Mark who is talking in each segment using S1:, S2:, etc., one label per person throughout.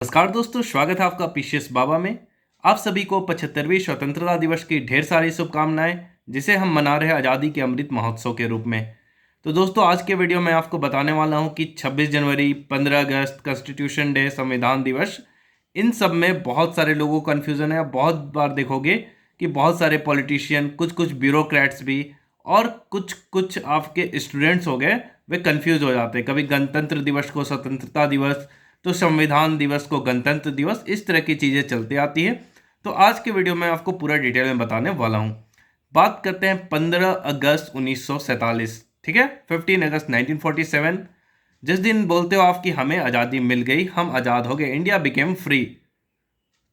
S1: नमस्कार दोस्तों, स्वागत है आपका पीसीएस बाबा में। आप सभी को 75वीं स्वतंत्रता दिवस की ढेर सारी शुभकामनाएं, जिसे हम मना रहे हैं आज़ादी के अमृत महोत्सव के रूप में। तो दोस्तों, आज के वीडियो में आपको बताने वाला हूं कि 26 जनवरी, 15 अगस्त, कॉन्स्टिट्यूशन डे, संविधान दिवस, इन सब में बहुत सारे लोगों को कन्फ्यूज़न है। बहुत बार देखोगे कि बहुत सारे पॉलिटिशियन, कुछ कुछ ब्यूरोक्रेट्स भी और कुछ कुछ आपके स्टूडेंट्स हो गए, वे कन्फ्यूज हो जाते हैं। कभी गणतंत्र दिवस को स्वतंत्रता दिवस, तो संविधान दिवस को गणतंत्र दिवस, इस तरह की चीज़ें चलती आती है। तो आज के वीडियो में आपको पूरा डिटेल में बताने वाला हूँ। बात करते हैं 15 अगस्त 1947, ठीक है, 15 अगस्त 1947, जिस दिन बोलते हो आप कि हमें आज़ादी मिल गई, हम आज़ाद हो गए, इंडिया बिकेम फ्री।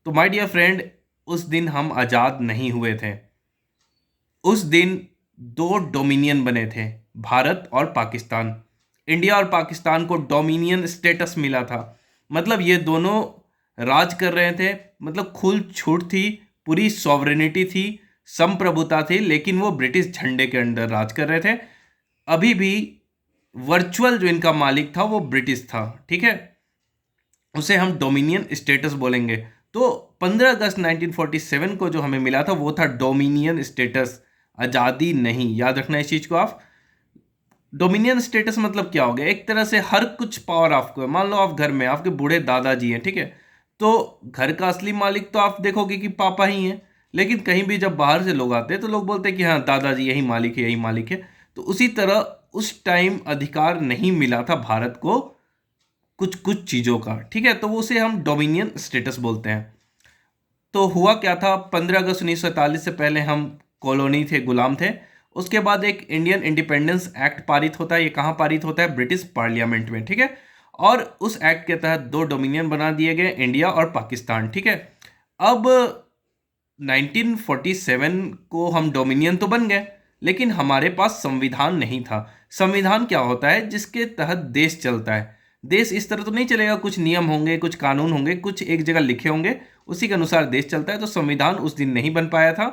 S1: तो माय डियर फ्रेंड, उस दिन हम आज़ाद नहीं हुए थे। उस दिन दो डोमिनियन बने थे, भारत और पाकिस्तान। इंडिया और पाकिस्तान को डोमिनियन स्टेटस मिला था। मतलब ये दोनों राज कर रहे थे, मतलब खुल छूट थी, पूरी सॉवरेनिटी थी, संप्रभुता थी, लेकिन वो ब्रिटिश झंडे के अंडर राज कर रहे थे। अभी भी वर्चुअल जो इनका मालिक था वो ब्रिटिश था, ठीक है, उसे हम डोमिनियन स्टेटस बोलेंगे। तो 15 अगस्त 1947 को जो हमें मिला था वो था डोमिनियन स्टेटस, आज़ादी नहीं। याद रखना इस चीज़ को आप। डोमिनियन स्टेटस मतलब क्या हो गया? एक तरह से हर कुछ पावर आपको है। मान लो आप घर में, आपके बूढ़े दादाजी हैं, ठीक है, तो घर का असली मालिक तो आप देखोगे कि पापा ही हैं, लेकिन कहीं भी जब बाहर से लोग आते हैं तो लोग बोलते हैं कि हाँ, दादाजी यही मालिक है, यही मालिक है। तो उसी तरह उस टाइम अधिकार नहीं मिला था भारत को कुछ कुछ चीज़ों का, ठीक है, तो वो उसे हम डोमिनियन स्टेटस बोलते हैं। तो हुआ क्या था, 15 अगस्त 1947 से पहले हम कॉलोनी थे, गुलाम थे। उसके बाद एक इंडियन इंडिपेंडेंस एक्ट पारित होता है। ये कहाँ पारित होता है? ब्रिटिश पार्लियामेंट में, ठीक है। और उस एक्ट के तहत दो डोमिनियन बना दिए गए, इंडिया और पाकिस्तान, ठीक है। अब 1947 को हम डोमिनियन तो बन गए, लेकिन हमारे पास संविधान नहीं था। संविधान क्या होता है? जिसके तहत देश चलता है। देश इस तरह तो नहीं चलेगा, कुछ नियम होंगे, कुछ कानून होंगे, कुछ एक जगह लिखे होंगे, उसी के अनुसार देश चलता है। तो संविधान उस दिन नहीं बन पाया था,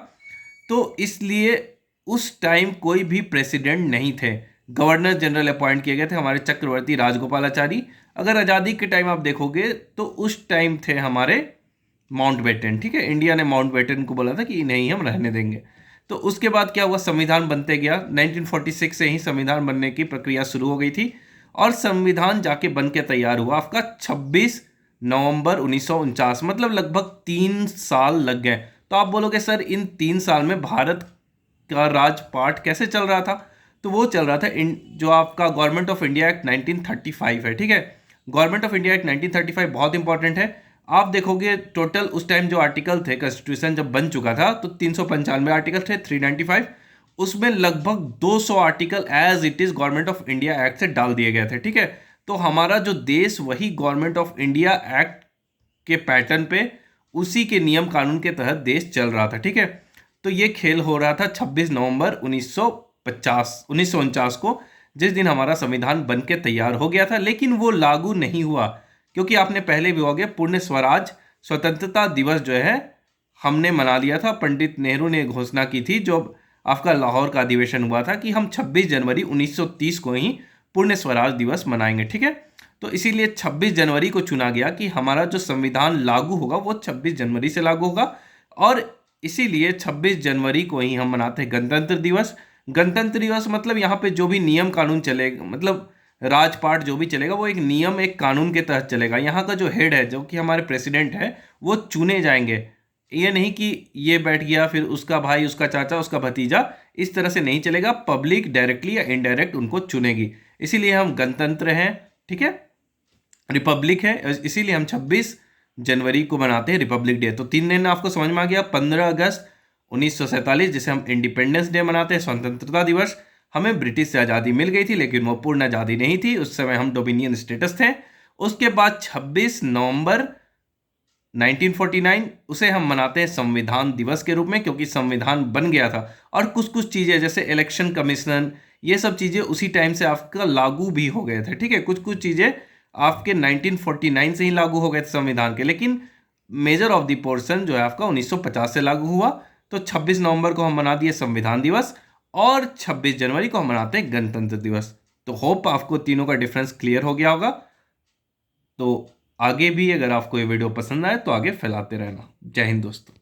S1: तो इसलिए उस टाइम कोई भी प्रेसिडेंट नहीं थे। गवर्नर जनरल अपॉइंट किए गए थे, हमारे चक्रवर्ती राजगोपालाचारी। अगर आज़ादी के टाइम आप देखोगे तो उस टाइम थे हमारे माउंटबेटन, ठीक है। इंडिया ने माउंटबेटन को बोला था कि नहीं, हम रहने देंगे। तो उसके बाद क्या हुआ? संविधान बनते गया। 1946 से ही संविधान बनने की प्रक्रिया शुरू हो गई थी, और संविधान जाके बन के तैयार हुआ आपका 26 नवंबर 1949। मतलब लगभग 3 साल लग गए। तो आप बोलोगे सर, इन 3 साल में भारत का राजपाट कैसे चल रहा था? तो वो चल रहा था जो आपका गवर्नमेंट ऑफ इंडिया एक्ट 1935 है, ठीक है। गवर्नमेंट ऑफ इंडिया एक्ट 1935 बहुत इंपॉर्टेंट है। आप देखोगे टोटल उस टाइम जो आर्टिकल थे, कॉन्स्टिट्यूशन जब बन चुका था, तो 395 आर्टिकल थे, 395। उसमें लगभग 200 article as it is Government of India Act से डाल दिए गए थे, ठीक है। तो हमारा जो देश वही गवर्नमेंट ऑफ इंडिया एक्ट के पैटर्न पे, उसी के नियम कानून के तहत देश चल रहा था, ठीक है। तो ये खेल हो रहा था 26 नवंबर 1949 को, जिस दिन हमारा संविधान बन के तैयार हो गया था। लेकिन वो लागू नहीं हुआ, क्योंकि आपने पहले भी हो गया, पूर्ण स्वराज स्वतंत्रता दिवस जो है हमने मना लिया था। पंडित नेहरू ने घोषणा की थी, जो आपका लाहौर का अधिवेशन हुआ था, कि हम 26 जनवरी 1930 को ही पूर्ण स्वराज दिवस मनाएंगे, ठीक है। तो इसीलिए 26 जनवरी को चुना गया कि हमारा जो संविधान लागू होगा वो 26 जनवरी से लागू होगा। और इसीलिए 26 जनवरी को ही हम मनाते हैं गणतंत्र दिवस। गणतंत्र दिवस मतलब यहाँ पे जो भी नियम कानून चलेगा, मतलब राजपाट जो भी चलेगा, वो एक नियम, एक कानून के तहत चलेगा। यहाँ का जो हेड है, जो कि हमारे प्रेसिडेंट है, वो चुने जाएंगे। ये नहीं कि ये बैठ गया, फिर उसका भाई, उसका चाचा, उसका भतीजा, इस तरह से नहीं चलेगा। पब्लिक डायरेक्टली या इनडायरेक्ट उनको चुनेगी। इसीलिए हम गणतंत्र हैं, ठीक है, रिपब्लिक है, इसीलिए हम 26 जनवरी को मनाते हैं रिपब्लिक डे। तो 3 दिन आपको समझ में आ गया। 15 अगस्त 1947, जिसे हम इंडिपेंडेंस डे मनाते हैं, स्वतंत्रता दिवस। हमें ब्रिटिश से आज़ादी मिल गई थी, लेकिन वो पूर्ण आज़ादी नहीं थी, उस समय हम डोमिनियन स्टेटस थे। उसके बाद 26 नवंबर 1949, उसे हम मनाते हैं संविधान दिवस के रूप में, क्योंकि संविधान बन गया था। और कुछ कुछ चीज़ें जैसे इलेक्शन कमीशन, ये सब चीज़ें उसी टाइम से आपका लागू भी हो गए थे, ठीक है। कुछ कुछ चीज़ें आपके 1949 से ही लागू हो गए थे संविधान के, लेकिन मेजर ऑफ द पोर्शन जो है आपका 1950 से लागू हुआ। तो 26 नवंबर को हम मना दिए संविधान दिवस, और 26 जनवरी को हम मनाते हैं गणतंत्र दिवस। तो होप आपको तीनों का डिफरेंस क्लियर हो गया होगा। तो आगे भी अगर आपको ये वीडियो पसंद आए तो आगे फैलाते रहना। जय हिंद दोस्तों।